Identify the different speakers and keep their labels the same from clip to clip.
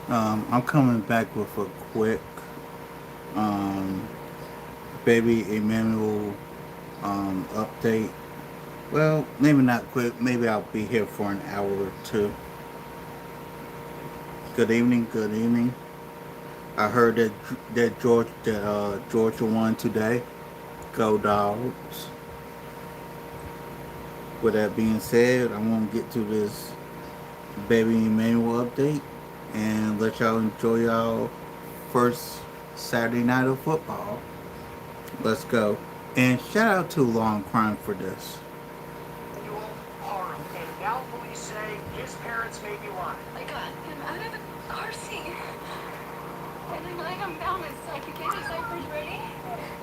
Speaker 1: I'm coming back with a quick um, baby Emmanuel update. Well, maybe not quick. Maybe I'll be here for an hour or two. Good evening. Good evening. I heard that Georgia won today. Go Dogs. With that being said, I'm gonna get to this baby Emmanuel update and let y'all enjoy y'all first Saturday night of football. Let's go. And shout out to Long Crime for this.
Speaker 2: Emmanuel Haro, and now police say his parents may be lying.
Speaker 3: I got him out of the car seat, and I laid him down so I could get his diapers ready.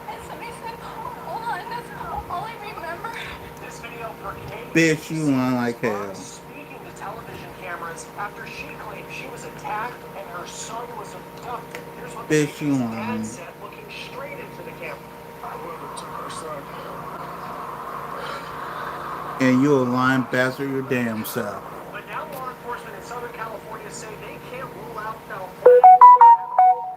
Speaker 3: And somebody said, hold on, that's all I remember.
Speaker 2: This video for
Speaker 1: Bitch, you
Speaker 2: KBC
Speaker 1: want like
Speaker 2: mom
Speaker 1: hell.
Speaker 2: speaking to television cameras after she claimed she was attacked and her son was abducted. Here's what the
Speaker 1: Bitch, you
Speaker 2: baby's dad
Speaker 1: want.
Speaker 2: said, looking straight into the camera. Whoever took our son.
Speaker 1: And you a lying bastard your damn self.
Speaker 2: But now law enforcement in Southern California say they can't rule out California having a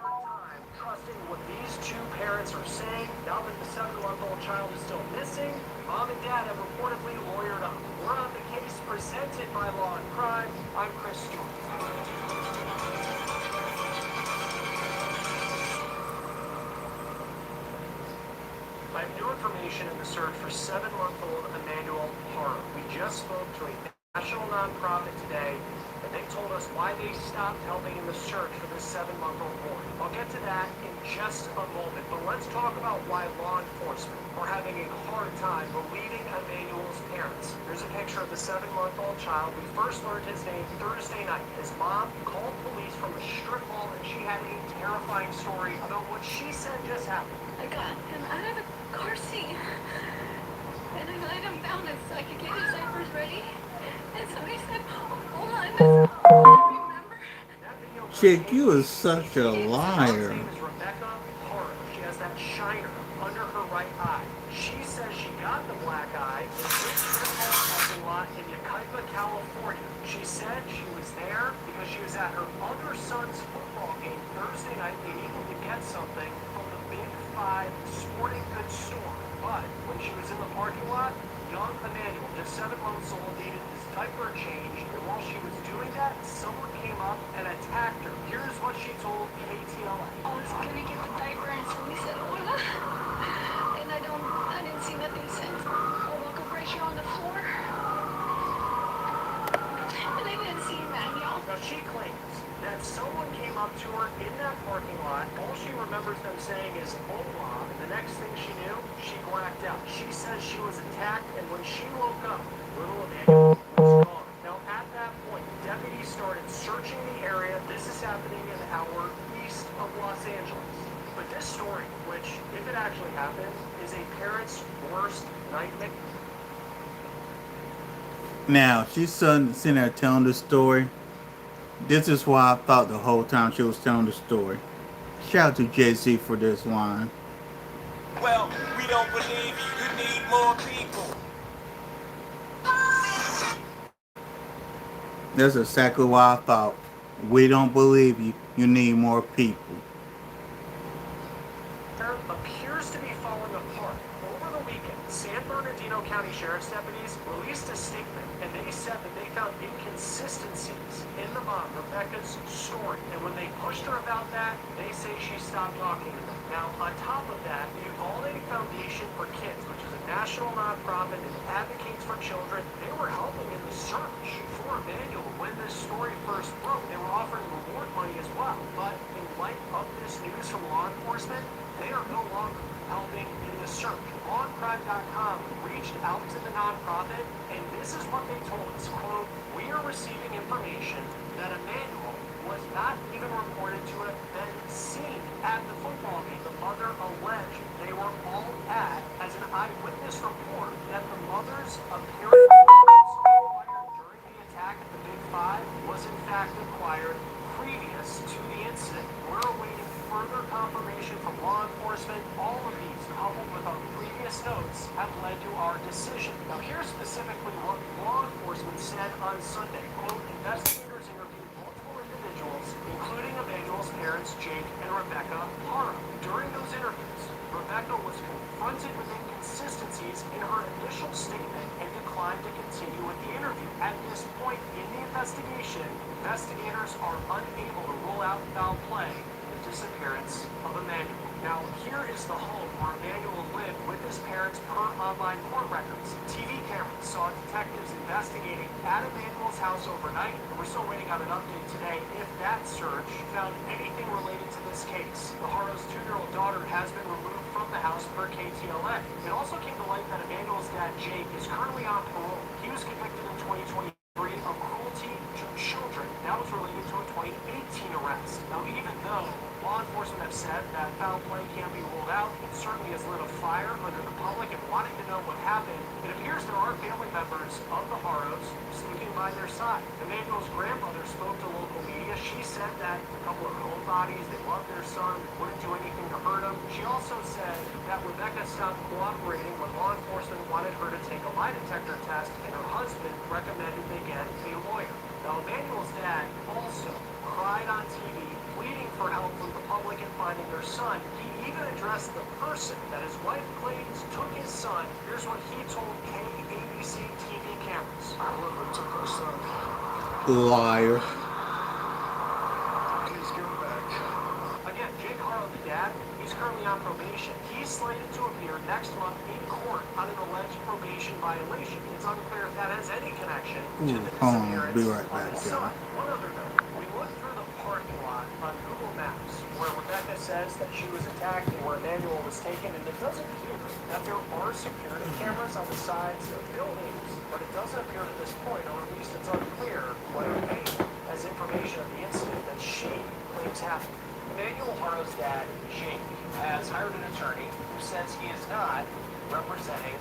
Speaker 2: hard time trusting what these two parents are saying. Now that the 7-month-old child is still missing, mom and dad have reportedly lawyered up. We're on the case presented by Law and Crime. I'm Chris Stewart. I have new information in the search for 7-month-old Emmanuel Haro. We just spoke to a national nonprofit today, and they told us why they stopped helping in the search for this 7-month-old boy. I'll get to that in just a moment, but let's talk about why law enforcement are having a hard time believing Emmanuel's parents. Here's a picture of the 7-month-old child. We first learned his name Thursday night. His mom called police from a strip mall, and she had a terrifying story about what she said just happened.
Speaker 3: I got him out of the car seat, and I laid him down so I could get his diapers ready. And somebody said, hold on, that's all I remember.
Speaker 2: That video from
Speaker 1: Chick, you is such a
Speaker 2: KBC. His mom's
Speaker 1: liar.
Speaker 2: name is Rebecca Hart. She has that shiner under her right eye. She says she got the black eye in a big strip mall parking lot in Yucaipa, California. She said she was there because she was at her other son's football game Thursday night. They needed to get something from the Big Five sporting goods store. But when she was in the parking lot, young Emmanuel, just 7 months old, needed his diaper changed. And while she was doing that, someone came up and attacked her. Here's what she told KTLA.
Speaker 3: I was gonna get the diaper, and somebody said, hola. And I didn't see nothing since. I woke up right here on the floor, and I didn't see Emmanuel.
Speaker 2: Now, she claims that someone came up to her in that parking lot. All she remembers them saying is "Hola," and the next thing she knew, she blacked out. She says she was attacked, and when she woke up, little Emmanuel was gone. Now, at that point, deputies started searching the area. This is happening an hour east of Los Angeles. But this story, which, if it actually happened, is a parent's worst nightmare.
Speaker 1: Now, she's sitting there telling the story. This is why I thought the whole time she was telling the story. Shout out to Jay-Z for this line.
Speaker 4: Well, we don't believe you. You need more people.
Speaker 1: That's exactly why I thought. We don't believe you. You need more people.
Speaker 2: Appears to be falling apart. Over the weekend, San Bernardino County Sheriff's deputies released a statement, and they said that they found inconsistencies in the mom, Rebecca's story. And when they pushed her about that, they say she stopped talking to them. Now, on top of that, the Uvalde Foundation for Kids, which is a national nonprofit that advocates for children, they were helping in the search for Emmanuel when this story first broke. They were offering reward money as well. But in light of this news from law enforcement, they are no longer helping in the search. LawandCrime.com reached out to the nonprofit, and this is what they told us. Quote, we are receiving information that Emmanuel was not even reported to have been seen at the football game. The mother alleged they were all at as an eyewitness report that the mother's apparent acquired during the attack at the Big Five was in fact acquired previous to the incident. We're awaiting further confirmation from law enforcement. All of these, coupled with our previous notes, have led to our decision. Now, here's specifically what law enforcement said on Sunday. Quote, investigators interviewed multiple individuals, including parents, Jake and Rebecca Haro. During those interviews, Rebecca was confronted with inconsistencies in her initial statement and declined to continue with the interview. At this point in the investigation, investigators are unable to rule out foul play in the disappearance of Emmanuel. Now, here is the home where Emmanuel lived with his parents per online court records. TV cameras saw detectives investigating at Emmanuel's house overnight, and we're still waiting on an update today if that search found anything related to this case. The Haro's 2-year-old daughter has been removed from the house per KTLA. It also came to light that Emmanuel's dad, Jake, is currently on parole. He was convicted in 2023 of cruelty to children. That was related to a 2018 arrest. Now, even though law enforcement have said that foul play can't be ruled out, it certainly has lit a fire under the public and wanting to know what happened. It appears there are family members of the Haros sticking by their side. Emmanuel's grandmother spoke to local media. She said that a couple of home bodies, they loved their son, wouldn't do anything to hurt him. She also said that Rebecca stopped cooperating when law enforcement wanted her to take a lie detector test, and her husband recommended they get a lawyer. Now, Emmanuel's dad also cried on TV, pleading for help from the public in finding their son. He even addressed the person that his wife claims took his son. Here's what he told KABC TV cameras. Whoever took our son,
Speaker 1: Liar.
Speaker 2: please give him back. Again, Jake Haro, the dad, he's currently on probation. He's slated to appear next month in court on an alleged probation violation. It's unclear if that has any connection to the
Speaker 1: Hold on,
Speaker 2: disappearance
Speaker 1: be right
Speaker 2: of
Speaker 1: back,
Speaker 2: his
Speaker 1: y'all.
Speaker 2: son. One other note, we looked through the parking lot on Google Maps where Rebecca says that she was attacked and where Emmanuel was taken, and it does appear that there are security cameras on the sides of buildings, but it doesn't appear at this point, or at least it's unclear, whether Emmanuel has information of the incident that she claims happened. Emmanuel Haro's dad, Jake, has hired an attorney who says he is not representing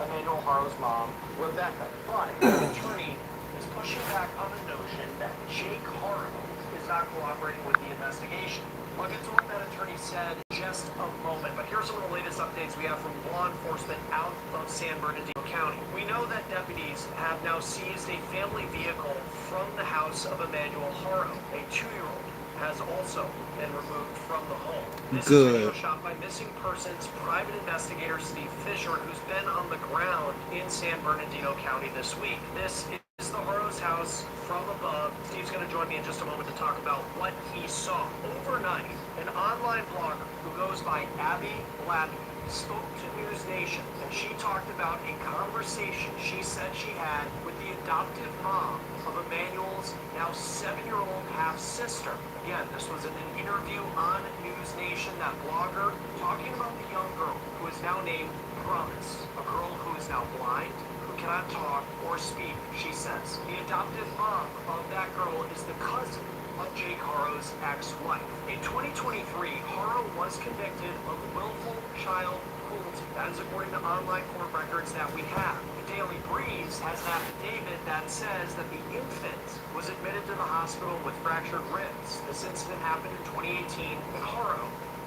Speaker 2: Emmanuel Haro's mom, Rebecca. But the attorney is pushing back on the notion that Jake Haro is not cooperating with the investigation. I'll get to what that attorney said in just a moment, but here's some of the latest updates we have from law enforcement out of San Bernardino County. We know that deputies have now seized a family vehicle from the house of Emmanuel Haro. A 2-year-old has also been removed from the home. This is video shot by missing persons private investigator Steve Fisher, who's been on the ground in San Bernardino County this week. This is the Haro's house from above. Steve's going to join me in just a moment to talk about what he saw. Overnight, an online blogger who goes by Abby Labby spoke to News Nation, and she talked about a conversation she said she had with the adoptive mom of Emmanuel's now 7-year-old half-sister. Again, this was in an interview on News Nation, that blogger talking about the young girl who is now named Promise, a girl who is now blind, who cannot talk or speak, she says. The adoptive mom of that girl is the cousin of Jake Haro's ex-wife. In 2023, Haro was convicted of willful child cruelty. That is according to online court records that we have. The Daily Breeze has an affidavit that says that the infant was admitted to the hospital with fractured ribs. This incident happened in 2018, and Haro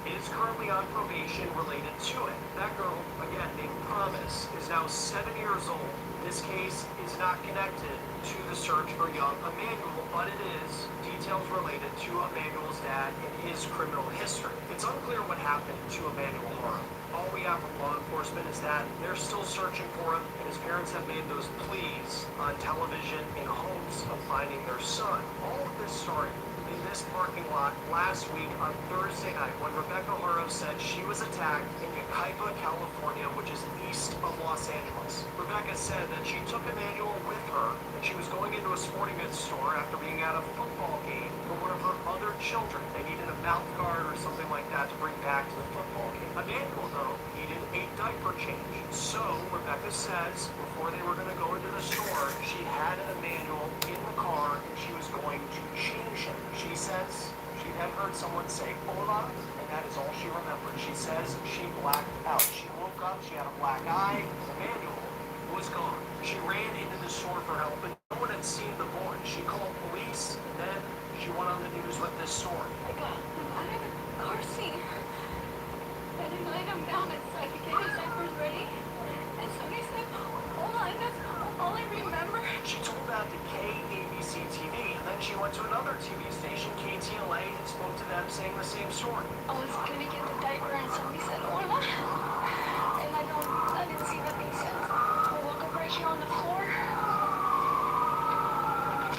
Speaker 2: is currently on probation related to it. That girl, again named Promise, is now 7 years old. This case is not connected to the search for young Emmanuel, but it is details related to Emmanuel's dad and his criminal history. It's unclear what happened to Emmanuel Haro. All we have from law enforcement is that they're still searching for him, and his parents have made those pleas on television in hopes of finding their son. All of this started in this parking lot last week on Thursday night when Rebecca Haro said she was attacked in Yucaipa, California, which is east of Los Angeles. Rebecca said that she took Emmanuel with her and she was going into a sporting goods store after being at a football game for one of her other children. They needed a mouth guard or something like that to bring back to the football game. Emmanuel, though, needed a diaper change. So, Rebecca says, before they were going to go into the store, she had Emmanuel in the car and she was going to change him. She says she then heard someone say, "Hola," and that is all she remembered. She says she blacked out. She woke up, she had a black eye. Emmanuel was gone. She ran into the store for help, and no one had seen the boy. She called police, and then she went on the news with this story.
Speaker 3: I got him out of the car seat. And I laid him down so I could get his diapers ready. And somebody said, "Hold on, that's all I remember."
Speaker 2: She told that to KABC TV, and then she went to another TV station, KTLA, and spoke to them saying the same story.
Speaker 3: I was gonna get the diaper and somebody said, Hola. And I didn't see what they said. I woke up right here on the floor.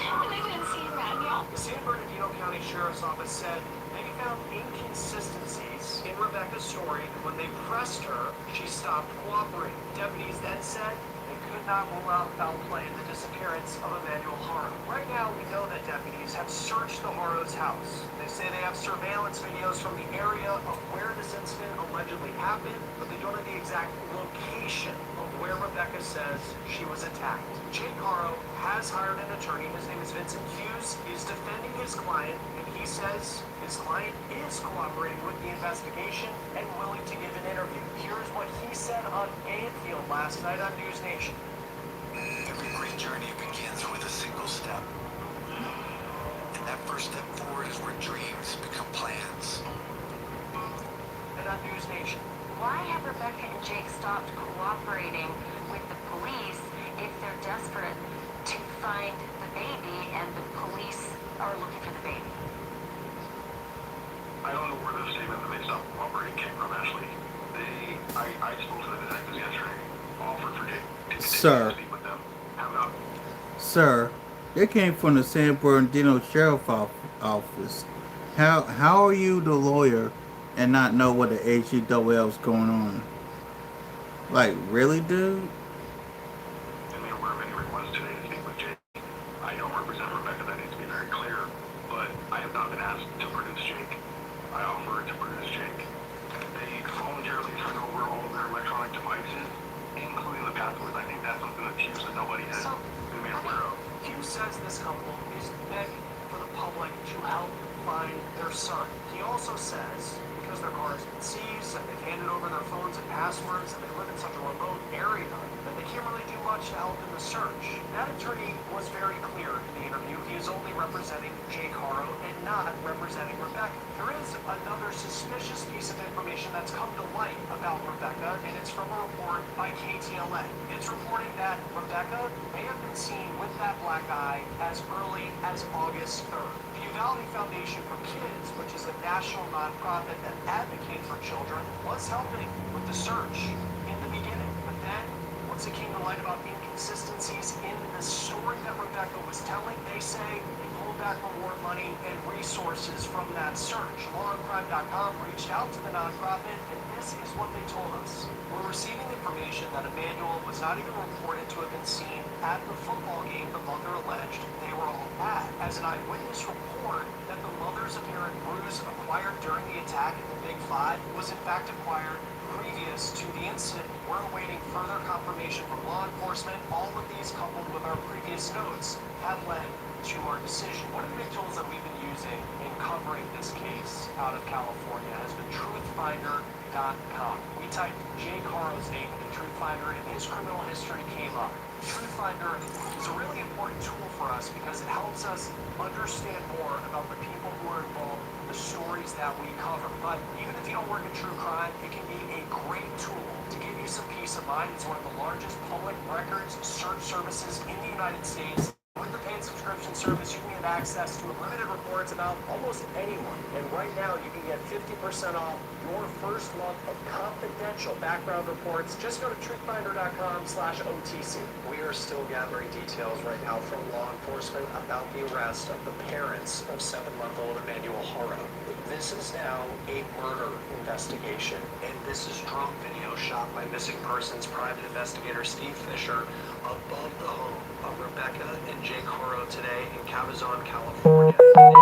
Speaker 3: And I didn't see Emmanuel.
Speaker 2: The San Bernardino County Sheriff's Office said they found inconsistencies in Rebecca's story. When they pressed her, she stopped cooperating. Deputies then said they could not rule out foul play in the disappearance of Emmanuel Haro. Right now, we know that deputies have searched the Haro's house. They say they have surveillance videos from the area of where this incident allegedly happened, but they don't have the exact location of where Rebecca says she was attacked. Jake Haro has hired an attorney. His name is Vincent Hughes. He's defending his client, and he says his client is cooperating with the investigation and willing to give an interview. Here's what he said on Anfield last night on News Nation.
Speaker 5: Every great journey begins with a single step. And that first step forward is where dreams become plans.
Speaker 2: And on News Nation.
Speaker 6: Why have Rebecca and Jake stopped cooperating with the police if they're desperate to find the baby and the police are looking for the baby?
Speaker 7: I don't know where the statement that they stopped cooperating came from, Ashley. I spoke to the detectives yesterday, offered for Jake to
Speaker 1: Sir.
Speaker 7: speak with them. Have not.
Speaker 1: Sir, it came from the San Bernardino Sheriff's Office. How are you the lawyer and not know what the HEWL is going on? Like, really, dude?
Speaker 7: And made aware of any request today to speak with Jake. I don't represent Rebecca, that needs to be very clear, but I have not been asked to produce Jake. I offered to produce Jake. They voluntarily turned over all of their electronic devices, including the passwords. I think that's something that's huge that nobody has been made aware of.
Speaker 2: Hughes says this couple is begging for the public to help find their son. He also says because their car has been seized and they've handed over their phones and passwords and they live in such a remote area that they can't really do much to help in the search. That attorney was very clear in the interview. He is only representing Jake Haro and not representing Rebecca. There is another suspicious piece of information that's come to light about Rebecca, and it's from a report by KTLA. It's reporting that Rebecca may have been seen with that black guy as early as August 3rd. The Uvalde Foundation for Kids, which is a national nonprofit that advocates for children, was helping with the search in the beginning. But then, once it came to light about inconsistencies in the story that Rebecca was telling, they say they pulled back reward money and resources from that search. LawOnCrime.com reached out to the nonprofit, and this is what they told us. We're receiving information that Emmanuel was not even reported to have been seen at the football game the mother alleged they were all at. As an eyewitness report that the mother's apparent bruise acquired during the attack at the Big Five was in fact acquired previous to the incident. We're awaiting further confirmation from law enforcement. All of these, coupled with our previous notes, have led to our decision. One of the big tools that we've been using in covering this case out of California has been truthfinder.com. We typed Jake Haro's name into Truthfinder and his criminal history came up. Truthfinder is a really important tool for us because it helps us understand more about the people who are involved, the stories that we cover. But even if you don't work in true crime, it can be a great tool to give you some peace of mind. It's one of the largest public records search services in the United States. With the paid subscription service, you can get access to unlimited reports about almost anyone. And right now, you can get 50% off your first month of confidential background reports. Just go to truthfinder.com/OTC. We are still gathering details right now from law enforcement about the arrest of the parents of 7-month-old Emmanuel Haro. This is now a murder investigation, and this is drone video shot by missing persons private investigator Steve Fisher above the home of Rebecca and Jake Haro today in Cabazon, California. Initially,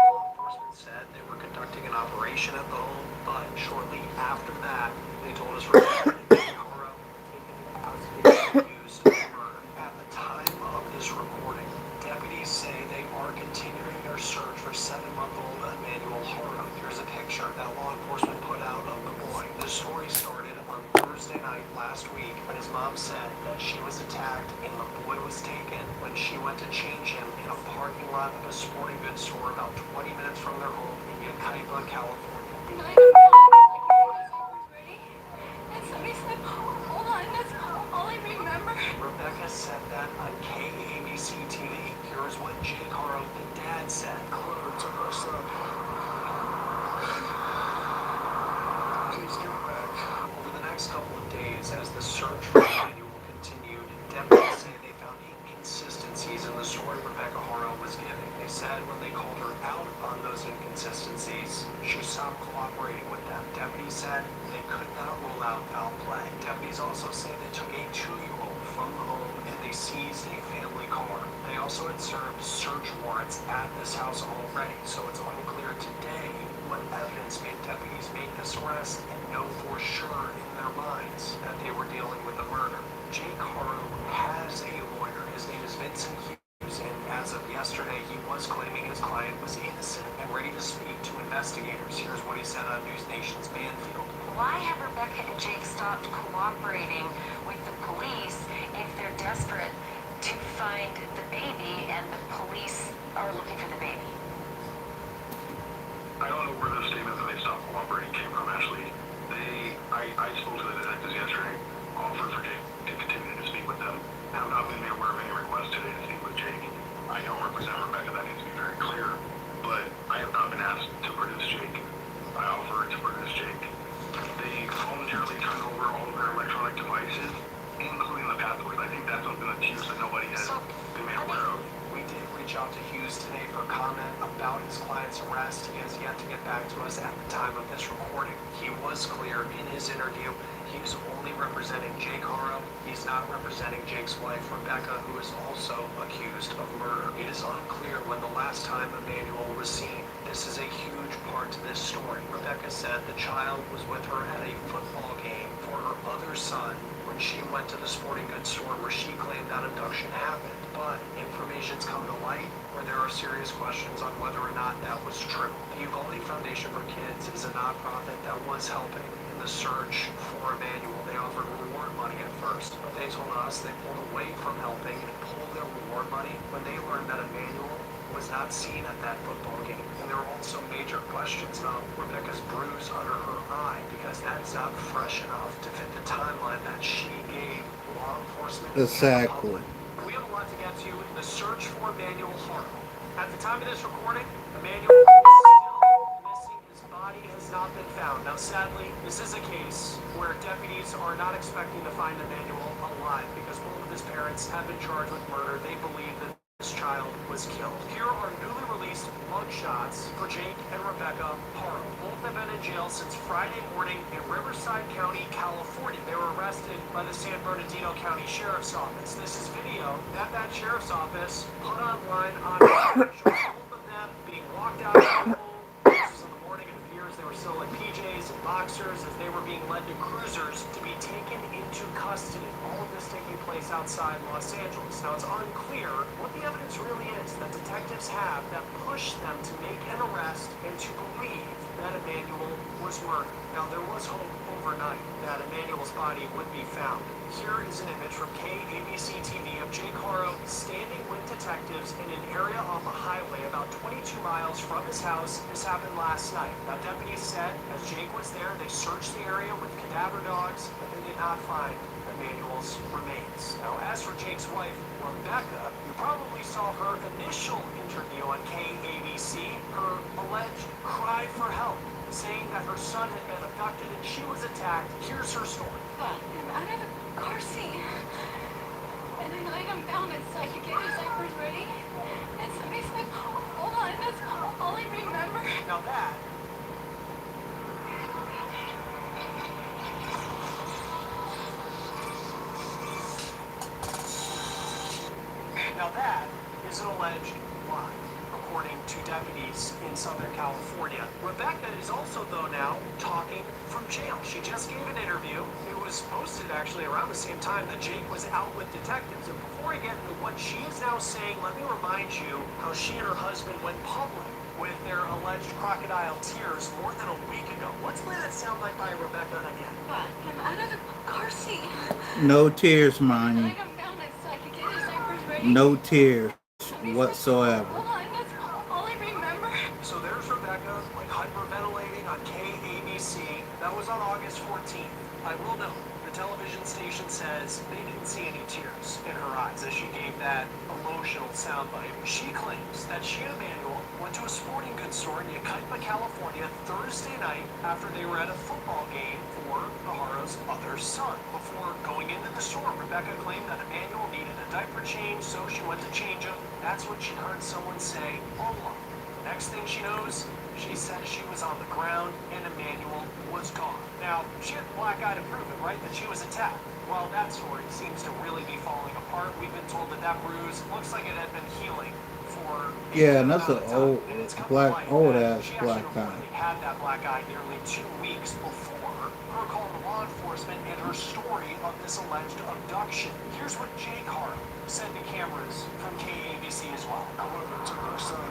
Speaker 2: law enforcement said they were conducting an operation at the home, but shortly after that, they told us Rebecca and Jake Haro were taken into custody accused of murder. At the time of this recording, deputies say they are continuing their search for 7-month-old Emmanuel Haro. Here's a picture that law enforcement put out of the boy. The story started on Thursday night last week when his mom said that she was attacked and the boy was taken when she went to change him in a parking lot of a sporting goods store about 20 minutes from their home in Yucaipa, California.
Speaker 3: And I didn't bounce. I was ready. And somebody said, hold on, that's all I remember.
Speaker 2: Rebecca said that on KABC TV. Here's what Jake Haro, the dad, said. Closer to her son. inconsistencies, she stopped cooperating with them. Deputies said they could not rule out foul play. Deputies also say they took a 2-year-old from home and they seized a family car. They also had served search warrants at this house already, so it's unclear today what evidence made deputies make this arrest and know for sure in their minds that they were dealing with a murder. Jake Haro has a lawyer. His name is Vincent Hughes, and as of yesterday, he was claiming his client was innocent and ready to speak to investigators. Here's what he said on News Nation's Banfield.
Speaker 6: Why have Rebecca and Jake stopped cooperating with the police if they're desperate to find the baby and the police are looking for the baby?
Speaker 7: I don't know where the statement that they stopped cooperating came from, Ashley. I spoke to the detectives yesterday, offered for Jake to continue to speak with them. I have not been made aware of any request today to speak with Jake. I don't represent Rebecca, that needs to be very clear, but I have not been asked to produce Jake. I offered to produce Jake. They voluntarily turned over all of their electronic devices, including the passwords. I think that's something that's used that nobody has been made aware of.
Speaker 2: We did reach out to Hughes today for comment about his client's arrest. He has yet to get back to us at the time of this recording. He was clear in his interview. He was only representing Jake Haro. He's not representing Jake's wife, Rebecca, who is also accused of murder. It is unclear when the last time Emmanuel was seen. This is a huge part to this story. Rebecca said the child was with her at a football game for her other son when she went to the sporting goods store where she claimed that abduction happened. But information's come to light where there are serious questions on whether or not that was true. The Uvalde Foundation for Kids is a nonprofit that was helping in the search for Emmanuel. They offered reward money at first, but they told us they pulled away from helping and pulled their reward money when they learned that Emmanuel was not seen at that football game. And there were also major questions about Rebecca's bruise under her eye because that's not fresh enough to fit the timeline that she gave law enforcement.
Speaker 1: Exactly.
Speaker 2: We have a lot to get to in the search for Emmanuel Haro. At the time of this recording, Emmanuel is still missing. His body has not been found. Now, sadly, this is a case where deputies are not expecting to find Emmanuel alive because both of his parents have been charged with murder. They believe that this child was killed. Here are newly released mugshots for Jake and Rebecca Haro. Both have been in jail since Friday morning in Riverside County, California. They were arrested by the San Bernardino County Sheriff's Office. This is video that Sheriff's Office put online on both of them being walked out of the home. This was in the morning. It appears they were still in PJs and boxers as they were being led to cruisers to be taken into custody. All of this taking place outside Los Angeles. Now, it's unclear what the evidence really is that detectives have that pushed them to make an arrest and to believe that Emmanuel was murdered. Now, there was hope overnight that Emmanuel's body would be found. Here is an image from KABC TV of Jake Haro standing with detectives in an area off a highway about 22 miles from his house. This happened last night. Now, deputies said as Jake was there, they searched the area with cadaver dogs, but they did not find Emmanuel's remains. Now, as for Jake's wife, Rebecca, you probably saw her initial interview on KABC, her alleged cry for help, saying that her son had been abducted and she was attacked. Here's her story.
Speaker 3: I'm out of the car seat. And I laid him down so I could get his diapers ready. And somebody said, hold on, that's all I remember.
Speaker 2: Now that is an alleged lie, according to deputies in Southern California. Rebecca is also, though, now talking from jail. She just gave an interview. It was posted actually around the same time that Jake was out with detectives. And before I get into what she is now saying, let me remind you how she and her husband went public with their alleged crocodile tears more than a week ago. Let's play that soundbite by Rebecca again.
Speaker 3: I'm out of the car seat.
Speaker 1: No tears,
Speaker 3: I
Speaker 1: Monty.
Speaker 3: laid him down so I could get his diapers ready.
Speaker 1: No tears
Speaker 3: Somebody said,
Speaker 1: whatsoever.
Speaker 3: hold on, that's all I remember.
Speaker 2: So there's Rebecca, like hyperventilating on KABC. That was on August 14th. I will note, the television station says they didn't see any tears in her eyes as she gave that emotional soundbite. She claims that she and Emmanuel went to a sporting goods store in Yucaipa, California Thursday night after they were at a football game for the Haro's other son. Before going into the store, Rebecca claimed that Emmanuel needed a diaper change, so she went to change him. That's what she heard someone say all along. Next thing she knows, she says she was on the ground and Emmanuel was gone. Now, she had the black eye to prove it, right? That she was attacked. Well, that story seems to really be falling apart. We've been told that that bruise looks like it had been healing for
Speaker 1: Yeah, and that's an
Speaker 2: old
Speaker 1: old ass
Speaker 2: she
Speaker 1: black
Speaker 2: actually
Speaker 1: eye.
Speaker 2: reportedly had that black eye nearly 2 weeks before her call to law enforcement and her story of this alleged abduction. Here's what Jake Haro said to cameras from KABC as well. I went and took her son.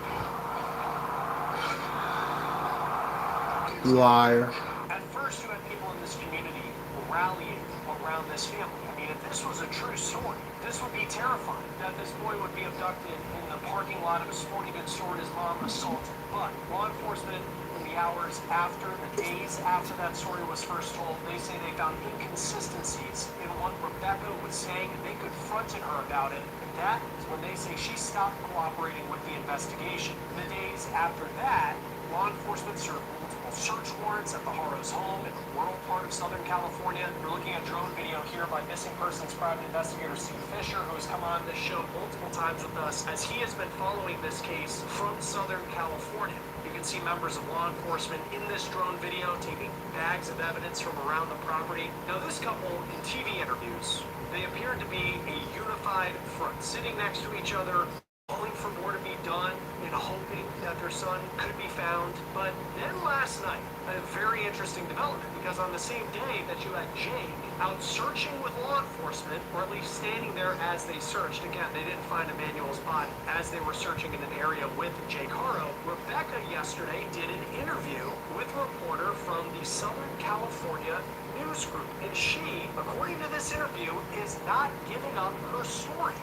Speaker 1: Liar.
Speaker 2: At first, you had people in this community rallying around this family. I mean, if this was a true story, this would be terrifying, that this boy would be abducted in the parking lot of a sporting goods store and his mom assaulted. But law enforcement, in the hours after, the days after that story was first told, they say they found inconsistencies in what Rebecca was saying, and they confronted her about it. And that is when they say she stopped cooperating with the investigation. The days after that, law enforcement served multiple search warrants at the Haro's home in a rural part of Southern California. You're looking at drone video here by missing persons private investigator Steve Fisher, who has come on this show multiple times with us as he has been following this case from Southern California. You can see members of law enforcement in this drone video taking bags of evidence from around the property. Now, this couple in TV interviews, they appeared to be a unified front, sitting next to each other, calling for more to be done and hoping that their son could be found. But then last night, a very interesting development, because on the same day that you had Jake out searching with law enforcement, or at least standing there as they searched, again, they didn't find Emmanuel's body as they were searching in an area with Jake Haro, Rebecca yesterday did an interview with a reporter from the Southern California news group. And she, according to this interview, is not giving up her story.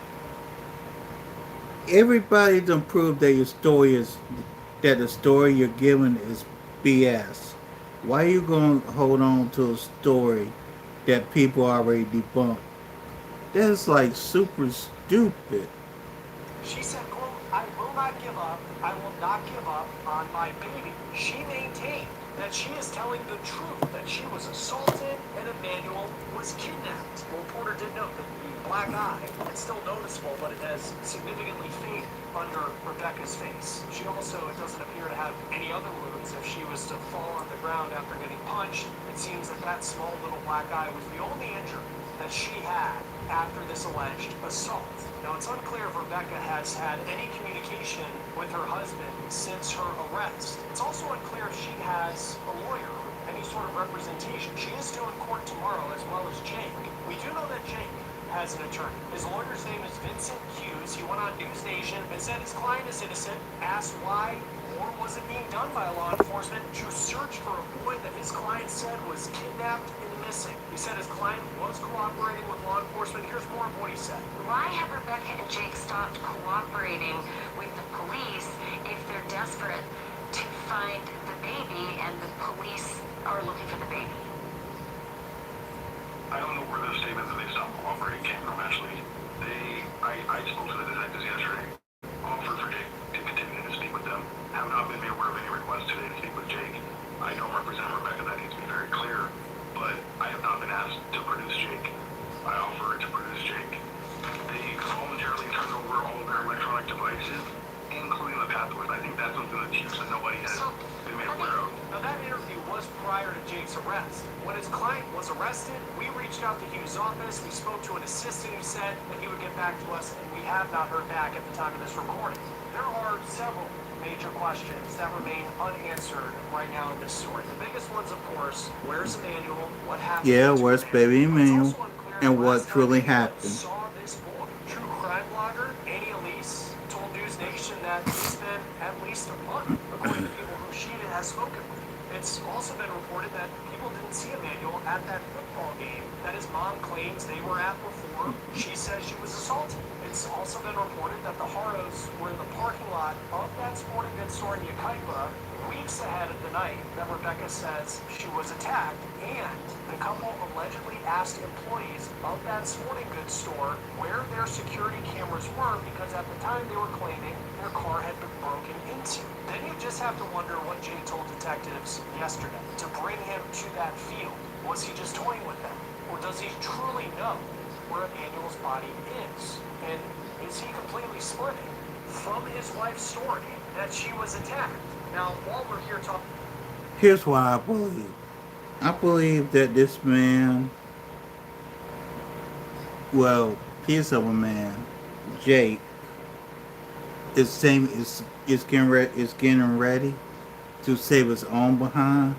Speaker 1: Everybody done proved that the story you're giving is BS. Why you gonna hold on to a story that people already debunked? That's like super stupid.
Speaker 2: She said, quote, I will not give up. I will not give up on my baby. She maintained that she is telling the truth, that she was assaulted and Emmanuel was kidnapped. The reporter did note that the black eye, it's still noticeable, but it has significantly faded under Rebecca's face. She also, it doesn't appear to have any other wounds. If she was to fall on the ground after getting punched, it seems that that small little black eye was the only injury that she had after this alleged assault. Now, it's unclear if Rebecca has had any communication with her husband since her arrest. It's also unclear if she has a lawyer, any sort of representation. She is due in court tomorrow, as well as Jake. We do know that Jake has an attorney. His lawyer's name is Vincent Hughes. He went on News Nation and said his client is innocent, asked why or was it being done by law enforcement to search for a boy that his client said was kidnapped and missing. He said his client was cooperating with law enforcement. Here's more of what he said.
Speaker 6: Why have Rebecca and Jake stopped cooperating with the police if they're desperate to find the baby and the police are looking for the baby?
Speaker 7: I don't know where the statement that they stopped cooperating came from, actually. I spoke to the detectives yesterday, offered for Jake to continue to speak with them. Have not been made aware of any request today to speak with Jake. I don't represent Rebecca, that needs to be very clear, but I have not been asked to produce Jake. I offered to produce Jake. They voluntarily turned over all of their electronic devices, including the passwords. I think that's something that's huge that nobody has been made aware of.
Speaker 2: Now, that interview was prior to Jake's arrest. When his client was arrested, we reached out to Hughes' office. We spoke to an assistant who said that he would get back to us, and we have not heard back at the time of this recording. There are several major questions that remain unanswered right now in this story. The biggest ones, of course, where's Emmanuel? What happened?
Speaker 1: Yeah,
Speaker 2: to
Speaker 1: where's
Speaker 2: Emmanuel?
Speaker 1: baby
Speaker 2: It's
Speaker 1: Emmanuel?
Speaker 2: also unclear
Speaker 1: And
Speaker 2: the
Speaker 1: what
Speaker 2: last time
Speaker 1: truly
Speaker 2: anyone
Speaker 1: happened?
Speaker 2: saw this boy. True crime blogger Annie Elise told News Nation that it's been at least a month, according to people who she has spoken with. It's also been reported that people didn't see Emmanuel at that football game that his mom claims they were at before she says she was assaulted. It's also been reported that the Haros were in the parking lot of that sporting goods store in Yucaipa weeks ahead of the night that Rebecca says she was attacked, and the couple allegedly asked employees of that sporting goods store where their security cameras were because at the time they were claiming their car had been broken into. Then you just have to wonder what Jay told detectives yesterday to bring him to that field. Was he just toying with them? Or does he truly know where Emmanuel's body is? And is he completely splitting from his wife's story that she was attacked. Now, while we're here talking,
Speaker 1: Here's what I believe. I believe that this man, well, piece of a man, Jake, is getting ready to save his own behind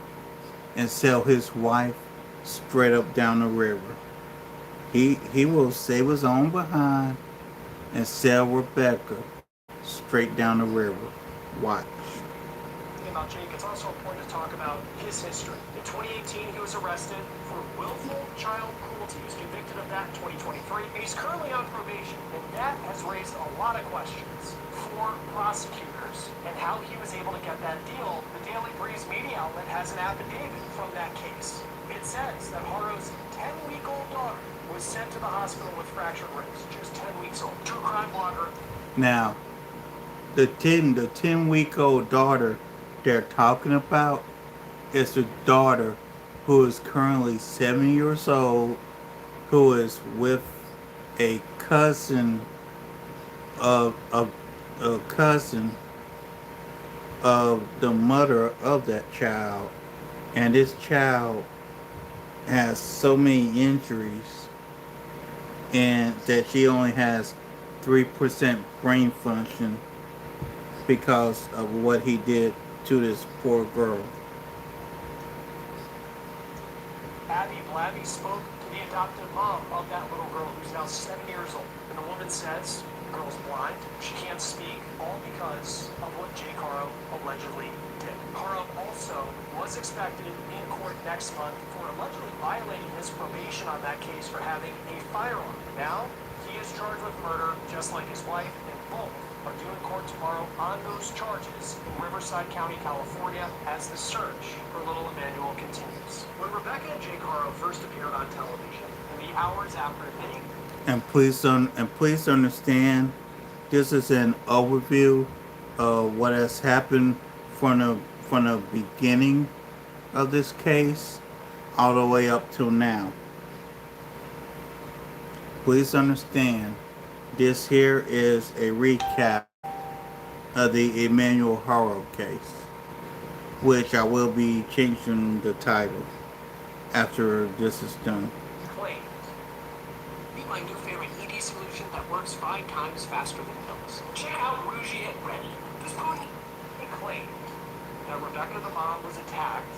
Speaker 1: and sell his wife straight up down the river. He will save his own behind and sell Rebecca straight down the river. Watch.
Speaker 2: about Jake, it's also important to talk about his history. In 2018, he was arrested for willful child cruelty. He was convicted of that in 2023, and he's currently on probation. And that has raised a lot of questions for prosecutors and how he was able to get that deal. The Daily Breeze media outlet has an affidavit from that case. It says that Haro's 10-week-old daughter was sent to the hospital with fractured ribs. She was 10 weeks old. True crime blogger.
Speaker 1: Now, the 10-week-old daughter they're talking about is the daughter who is currently 7 years old, who is with a cousin of a cousin of the mother of that child, and this child has so many injuries and that she only has 3% brain function because of what he did to this poor girl.
Speaker 2: Abby Blabby spoke to the adoptive mom of that little girl who's now 7 years old. And the woman says the girl's blind, she can't speak, all because of what Jake Haro allegedly did. Haro also was expected in court next month for allegedly violating his probation on that case for having a firearm. Now, he is charged with murder, just like his wife, and both are due in court tomorrow on those charges in Riverside County, California, as the search for little Emmanuel continues. When Rebecca and Jake Haro first appeared on television, in the hours after admitting,
Speaker 1: And please understand, this is an overview of what has happened from the beginning of this case all the way up till now. Please understand, this here is a recap of the Emmanuel Haro case, which I will be changing the title after this is done.
Speaker 2: claimed, "Meet my new favorite ED solution that works 5 times faster than pills. Check out Rougiette Ready. This pony." He claimed that Rebecca the mom was attacked,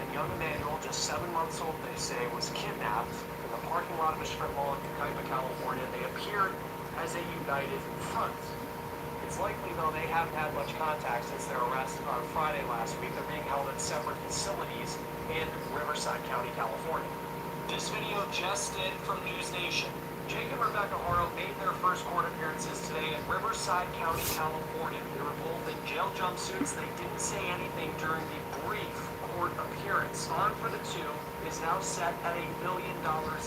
Speaker 2: and young Emmanuel, just 7 months old, they say, was kidnapped in the parking lot of a strip mall in Yucaipa, California. They appeared as a united front. It's likely, though, they haven't had much contact since their arrest on Friday last week. They're being held at separate facilities in Riverside County, California. This video just in from News Nation. Jake and Rebecca Haro made their first court appearances today in Riverside County, California. They were both in jail jumpsuits. They didn't say anything during the brief court appearance. Bond for the two is now set at $1 million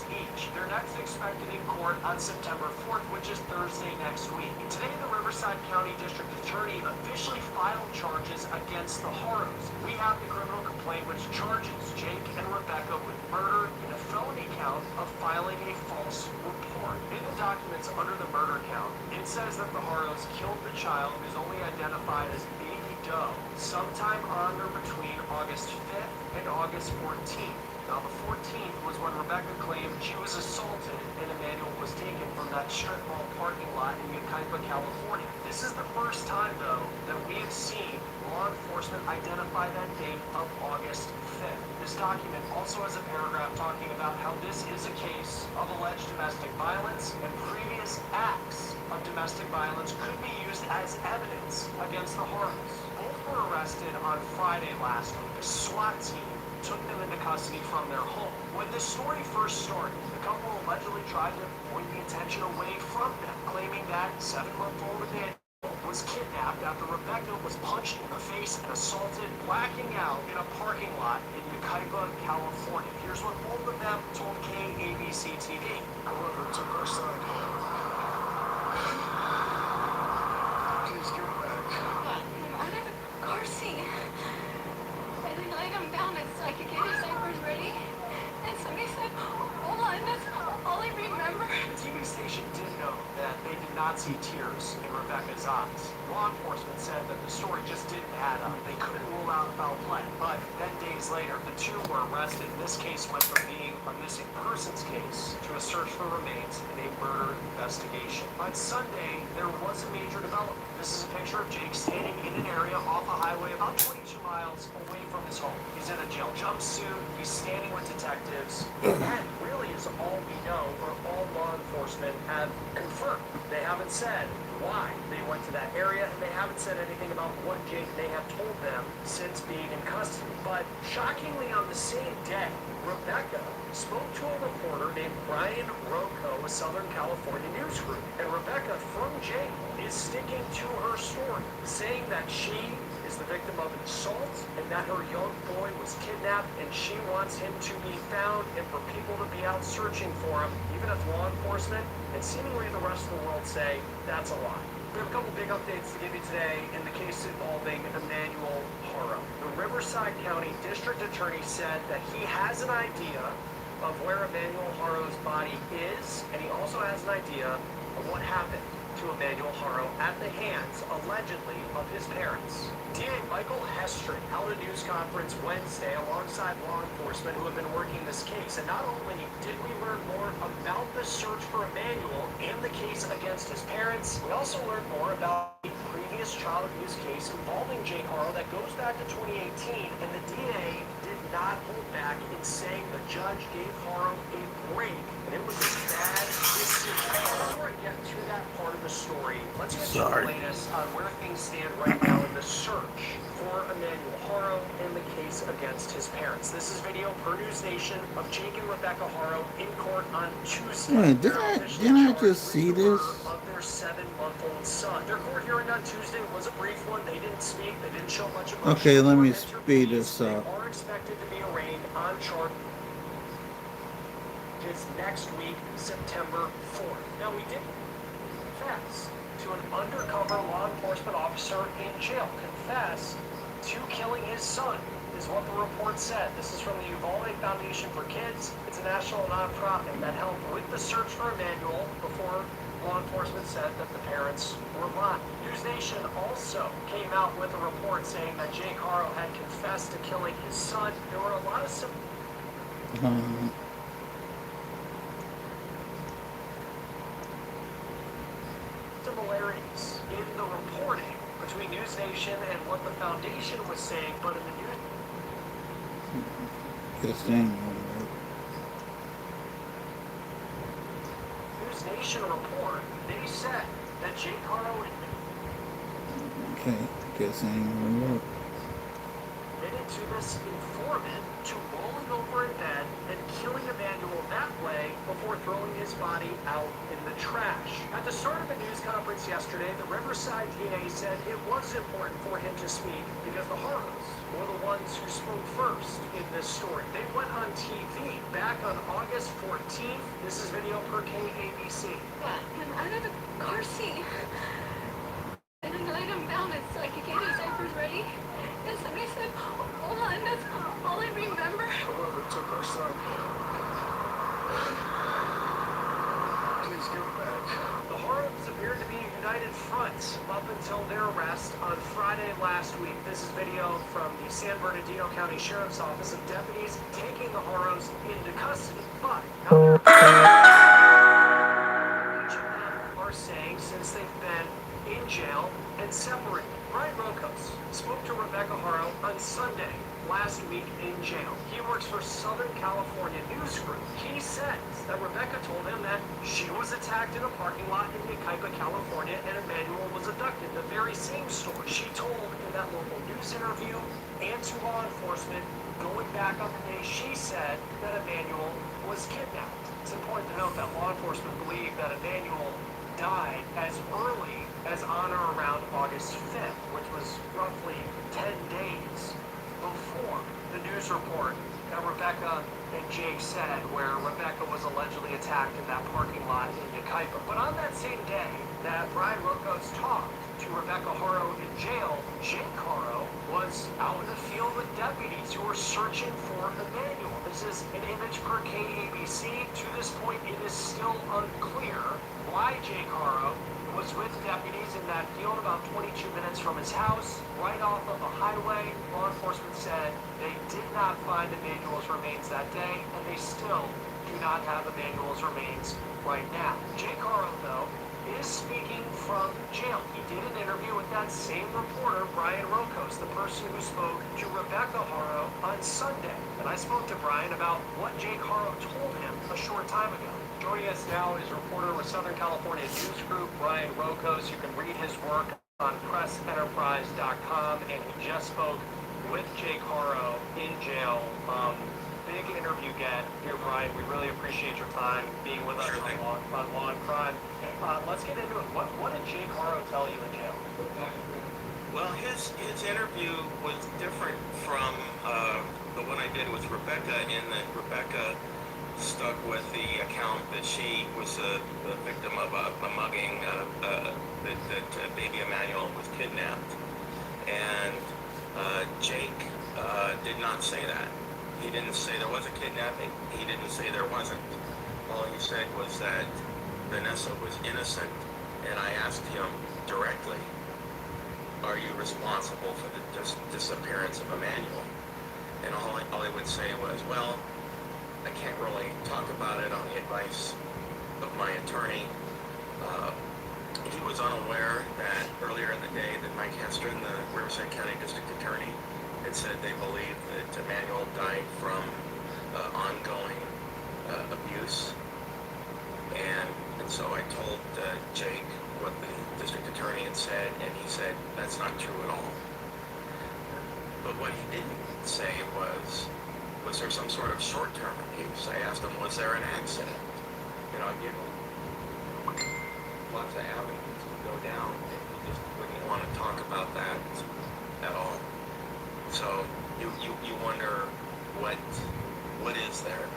Speaker 2: each. They're next expected in court on September 4th, which is Thursday next week. Today, the Riverside County District Attorney officially filed charges against the Haros. We have the criminal complaint which charges Jake and Rebecca with murder and a felony count of filing a false report. In the documents under the murder count, it says that the Haros killed the child who's only identified as Baby Doe sometime on or between August 5th and August 14th. Now, the 14th was when Rebecca claimed she was assaulted and Emmanuel was taken from that strip mall parking lot in Yucaipa, California. This is the first time, though, that we have seen law enforcement identify that date of August 5th. This document also has a paragraph talking about how this is a case of alleged domestic violence and previous acts of domestic violence could be used as evidence against the Haros. Both were arrested on Friday last week. The SWAT team took them into custody from their home. When this story first started, the couple allegedly tried to point the attention away from them, claiming that 7-month-old Emmanuel was kidnapped after Rebecca was punched in the face and assaulted, blacking out in a parking lot in Yucaipa, California. Here's what both of them told KABC TV. Whoever took our son, please give him back.
Speaker 3: I'm out of the car seat. And I laid him down so I could get his diapers ready. And somebody said, hold on, all I remember.
Speaker 2: The TV station did note that they did not see tears in Rebecca's eyes. Law enforcement said that the story just didn't add up. They couldn't rule out foul play. But then days later, the two were arrested. This case went from being a missing persons case to a search for remains in a murder investigation. On Sunday, there was a major development. This is a picture of Jake standing in an area off a highway about 22 miles away from his home. He's in a jail jumpsuit. He's standing with detectives. And that really is all we know, or all law enforcement have confirmed. They haven't said why they went to that area, and they haven't said anything about what Jake may have told them since being in custody. But shockingly, on the same day, Rebecca spoke to a reporter named Brian Rocco, a Southern California news group. And Rebecca, from jail, is sticking to her story, saying that she is the victim of an assault and that her young boy was kidnapped, and she wants him to be found and for people to be out searching for him, even if law enforcement and seemingly the rest of the world say that's a lie. We have a couple big updates to give you today in the case involving Emmanuel Haro. The Riverside County District Attorney said that he has an idea of where Emmanuel Haro's body is, and he also has an idea of what happened to Emmanuel Haro at the hands, allegedly, of his parents. DA Michael Hestry held a news conference Wednesday alongside law enforcement who have been working this case. And not only did we learn more about the search for Emmanuel and the case against his parents, we also learned more about a previous child abuse case involving Jake Haro that goes back to 2018, and the DA did not hold back in saying the judge gave Haro a break, and it was a bad decision. Before I get to that part of the story, let's get to the latest on where things stand right now in the search for Emmanuel Haro and the case against his parents. This is video per News Nation of Jake and Rebecca Haro in court on Tuesday.
Speaker 1: Wait, didn't I just see this?
Speaker 2: Of their 7-month-old son. Their court hearing on Tuesday was a brief one. They didn't speak. They didn't show much emotion.
Speaker 1: Okay, let me speed this up.
Speaker 2: They are expected to be arraigned on charges next week, September 4th. Now, we did confess to an undercover law enforcement officer in jail. Confess to killing his son is what the report said. This is from the Uvalde Foundation for Kids. It's a national nonprofit that helped with the search for Emmanuel before law enforcement said that the parents were lying. News Nation also came out with a report saying that Jake Haro had confessed to killing his son. There were a lot of similarities in the reporting between News Nation and what the foundation was saying, but in the News Nation report, they said that Jake Haro admitted to this informant to rolling over in bed and killing Emmanuel that way before throwing his body out in the trash. At the start of the news conference yesterday, the Riverside DA said it was important for him to speak because the Haros were the ones who spoke first in this story. They went on TV back on August 14th. This is video per KABC.
Speaker 3: I'm out of the car seat. And I laid him down so I could get his diapers ready. And somebody said, hold on, that's all I remember.
Speaker 7: Whoever took our son, please give him back.
Speaker 2: The Haros appeared to be a united front up until their arrest on Friday last week. This is video from the San Bernardino County Sheriff's Office of deputies taking the Haros into custody. But now each of them are saying since they've been in jail and separated. Brian Rocos spoke to Rebecca Haro on Sunday last week in jail. He works for Southern California News Group. He says that Rebecca told him that she was attacked in a parking lot in Yucaipa, California, and Emmanuel was abducted. The very same story she told in that local news interview and to law enforcement going back on the day she said that Emmanuel was kidnapped. It's important to note that law enforcement believe that Emmanuel died as early as on or around August 5th, which was roughly 10 days before the news report that Rebecca and Jake said, where Rebecca was allegedly attacked in that parking lot in Yucaipa. But on that same day that Brian Rocos talked to Rebecca Haro in jail, Jake Haro was out in the field with deputies police who are searching for Emmanuel. This is an image per KABC. To this point, it is still unclear why Jake Haro was with deputies in that field about 22 minutes from his house, right off of a highway. Law enforcement said they did not find Emmanuel's remains that day, and they still do not have Emmanuel's remains right now. Jake Haro, though, is speaking from jail. He did an interview with that same reporter, Brian Rokos, the person who spoke to Rebecca Haro on Sunday. And I spoke to Brian about what Jake Haro told him a short time ago. Joining us now is reporter with Southern California News Group, Brian Rokos. You can read his work on pressenterprise.com, and he just spoke with Jake Haro in jail. Big interview get here, Brian. We really appreciate your time being with us on Law and Crime. Let's get into it. What did Jake Haro tell you in jail?
Speaker 4: Well, his interview was different from the one I did with Rebecca, in that Rebecca stuck with the account that she was the victim of a mugging, that baby Emmanuel was kidnapped. And Jake did not say that. He didn't say there was a kidnapping. He didn't say there wasn't. All he said was that Vanessa was innocent, and I asked him directly, are you responsible for the disappearance of Emmanuel? And all he would say was, well, I can't really talk about it on the advice of my attorney. He was unaware that earlier in the day that Mike Hestron, the Riverside County District Attorney, had said they believed that Emmanuel died from ongoing abuse. And so I told Jake what the district attorney had said, and he said that's not true at all. But what he didn't say was there some sort of short-term abuse? I asked him, was there an accident? You know, I gave him lots of avenues to go down, and he just wouldn't want to talk about that at all. So you wonder what is there?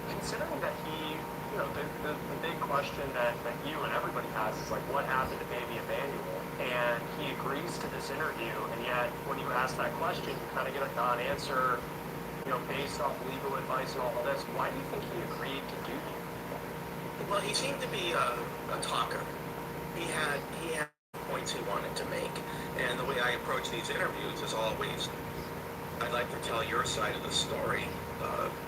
Speaker 2: Considering that he, you know, the big question that you and everybody has is like, what happened to baby Emmanuel? And he agrees to this interview, and yet when you ask that question, you kind of get a non-answer, you know, based off legal advice and all of this. Why do you think he agreed to do that?
Speaker 4: Well, he seemed to be a talker. He had points he wanted to make, and the way I approach these interviews is always, I'd like to tell your side of the story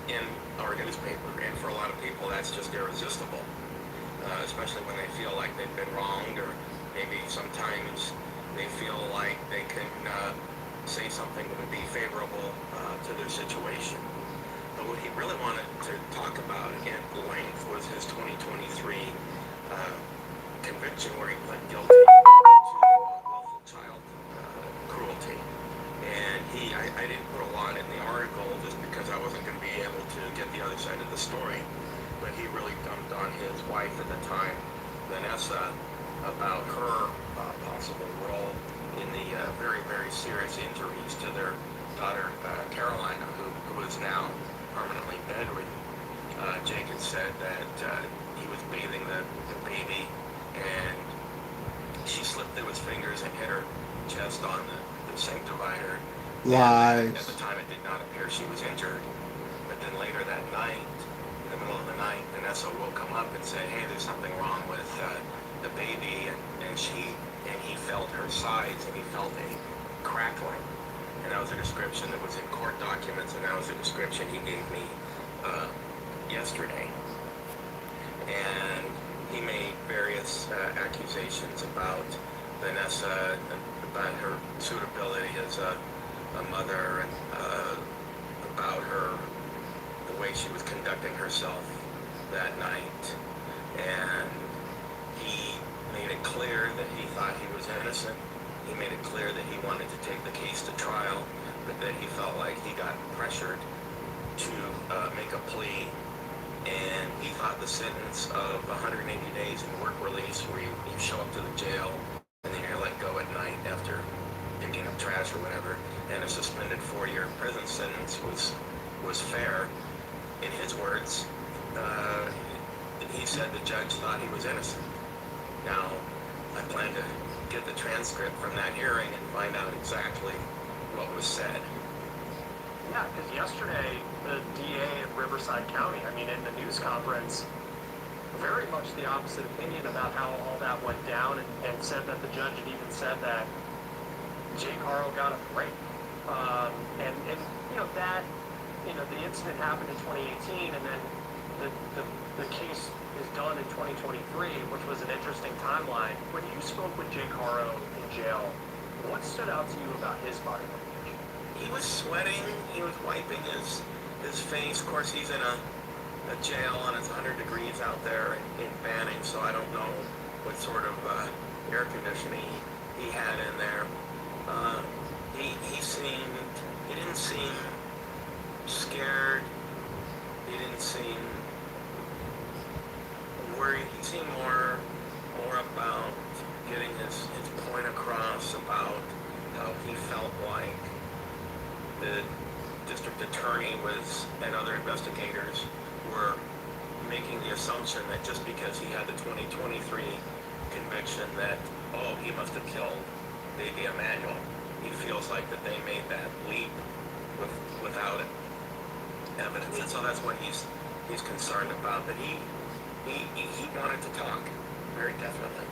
Speaker 4: in our newspaper, and for a lot of people that's just irresistible, especially when they feel like they've been wronged, or maybe sometimes they feel like they can say something that would be favorable to their situation. But what he really wanted to talk about at length was his 2023 conviction where he pled guilty to willful child cruelty. And I didn't put a lot in the article just because I wasn't going to be able to get the other side of the story. But he really dumped on his wife at the time, Vanessa, about her possible role in the very, very serious injuries to their daughter, Carolina, who is now permanently bedridden. Jake had said that he was bathing the baby, and she slipped through his fingers and hit her chest on the sink divider.
Speaker 1: Lies.
Speaker 4: At the time, it did not appear she was injured. But then later that night, in the middle of the night, Vanessa woke him up and said, hey, there's something wrong with the baby. And he felt her sides, and he felt a crackling. And that was a description that was in court documents, and that was a description he gave me yesterday. And he made various accusations about Vanessa, about her suitability as a mother, and about the way she was conducting herself that night. And he made it clear that he thought he was innocent. He made it clear that he wanted to take the case to trial, but that he felt like he got pressured to make a plea. And he thought the sentence of 180 days in work release, where you show up to the jail and then you're let go at night after picking up trash or whatever, and a suspended 4-year prison sentence was fair. In his words, he said the judge thought he was innocent. Now, I plan to get the transcript from that hearing and find out exactly what was said.
Speaker 2: Yeah, because yesterday, the DA in Riverside County, I mean, in the news conference, very much the opposite opinion about how all that went down, and said that the judge had even said that Jake Haro got a break. And that, the incident happened in 2018, and then the case is done in 2023, which was an interesting timeline. When you spoke with Jake Haro in jail, what stood out to you about his body language?
Speaker 4: He was sweating. He was wiping his face. Of course, he's in a jail and it's 100 degrees out there in Banning, so I don't know what sort of air conditioning he had in there. He didn't seem scared. He didn't seem worried. He seemed more about getting his point across about how he felt like the district attorney and other investigators were making the assumption that just because he had the 2023 conviction that, oh, he must have killed baby Emmanuel, he feels like that they made that leap without evidence. And so that's what he's concerned about, that he wanted to talk, very definitely.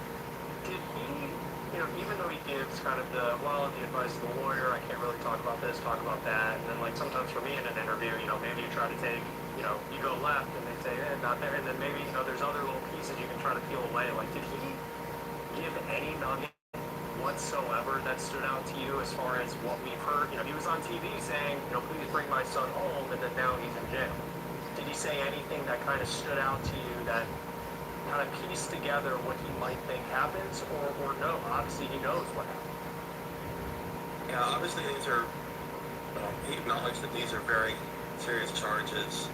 Speaker 2: Did he, even though he gives kind of the advice of the lawyer, I can't really talk about this, talk about that, and then like sometimes for me in an interview, maybe you try to take, you go left and they say, not there, and then maybe, there's other little pieces you can try to peel away. Like, did he give any nugget whatsoever that stood out to you as far as what we've heard? He was on TV saying, please bring my son home, and then now he's in jail. Did he say anything that kind of stood out to you that kind of pieced together what he might think happens, or no? Obviously, he knows what happened.
Speaker 4: Yeah, obviously these are, he acknowledged that these are very serious charges.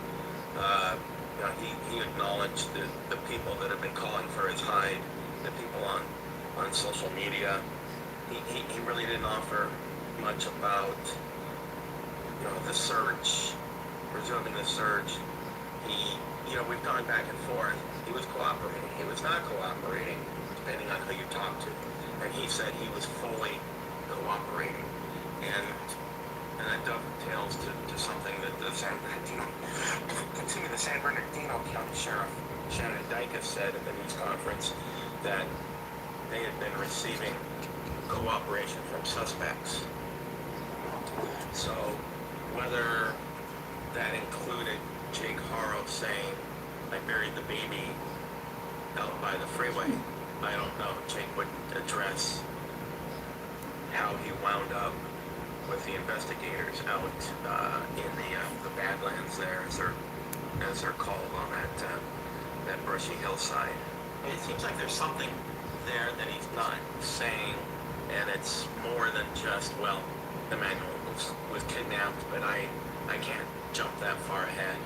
Speaker 4: He acknowledged the people that have been calling for his hide, the people on social media. He really didn't offer much about, the search, resuming the search. We've gone back and forth. He was cooperating. He was not cooperating, depending on who you talk to. And he said he was fully cooperating. And that dovetails to something that the San Bernardino County Sheriff Shannon Dyke said at the news conference, that they had been receiving cooperation from suspects. So whether that included Jake Haro saying, I buried the baby out by the freeway, I don't know. Jake would address how he wound up with the investigators out in the Badlands there, as they're called, on that brushy hillside. It seems like there's something there that he's not saying, and it's more than just, well, Emmanuel was kidnapped, but I can't jump that far ahead.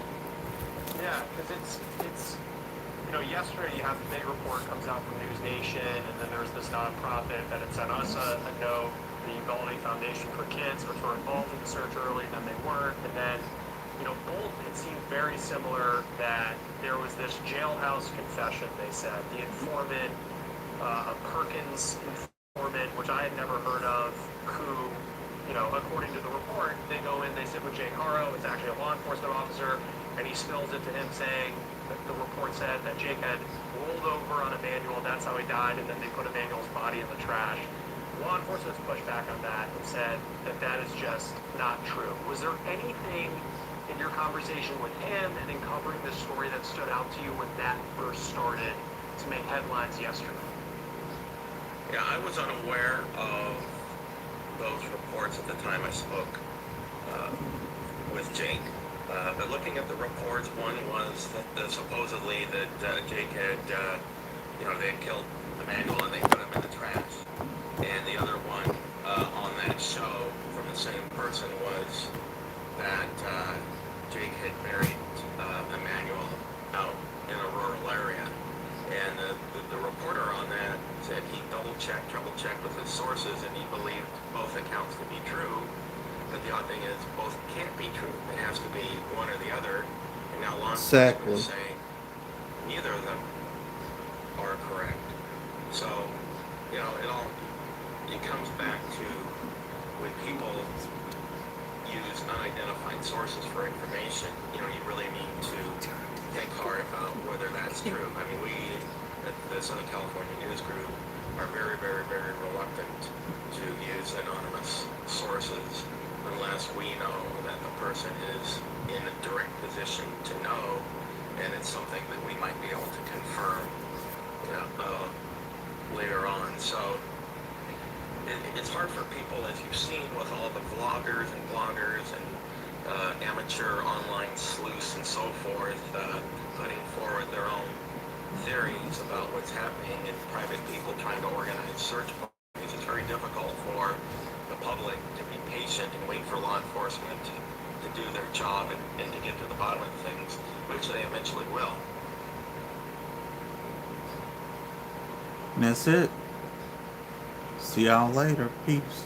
Speaker 2: Yeah, because it's yesterday you have the big report comes out from News Nation, and then there's this nonprofit that had sent us a note, the Equality Foundation for Kids, which were involved in the search early, and then they weren't. And then, both, it seemed very similar that there was this jailhouse confession, they said. The informant, a Perkins informant, which I had never heard of, who, according to the report, they go in, they sit with Jake Haro, it's actually a law enforcement officer, and he spills it to him saying that the report said that Jake had rolled over on Emmanuel, that's how he died, and then they put Emmanuel's body in the trash. Law enforcement's pushed back on that and said that is just not true. Was there anything in your conversation with him and in covering this story that stood out to you when that first started to make headlines yesterday?
Speaker 4: Yeah, I was unaware of those reports at the time I spoke with Jake. But looking at the reports, one was that supposedly that Jake had, they had killed Emmanuel and they put him in the trash. And the other one on that show from the same person was that Jake had buried Emmanuel out in a rural area. And the reporter on that said he triple-checked with his sources, and he believed both accounts to be true. But the odd thing is, both can't be true. It has to be one or the other. And now law enforcement is saying neither of them are correct. So, it comes back to when people use unidentified sources for information, you really need to think hard about whether that's true. I mean, we at the Southern California News Group are very, very, very reluctant to use anonymous sources unless we know that the person is in a direct position to know, and it's something that we might be able to confirm later on. So it's hard for people, as you've seen with all the vloggers and bloggers and amateur online sleuths and so forth, putting forward their own theories about what's happening, and private people trying to organize search parties. It's very difficult for the public to be patient and wait for law enforcement to do their job and to get to the bottom of things, which they eventually will.
Speaker 1: And that's it. See y'all later. Peace.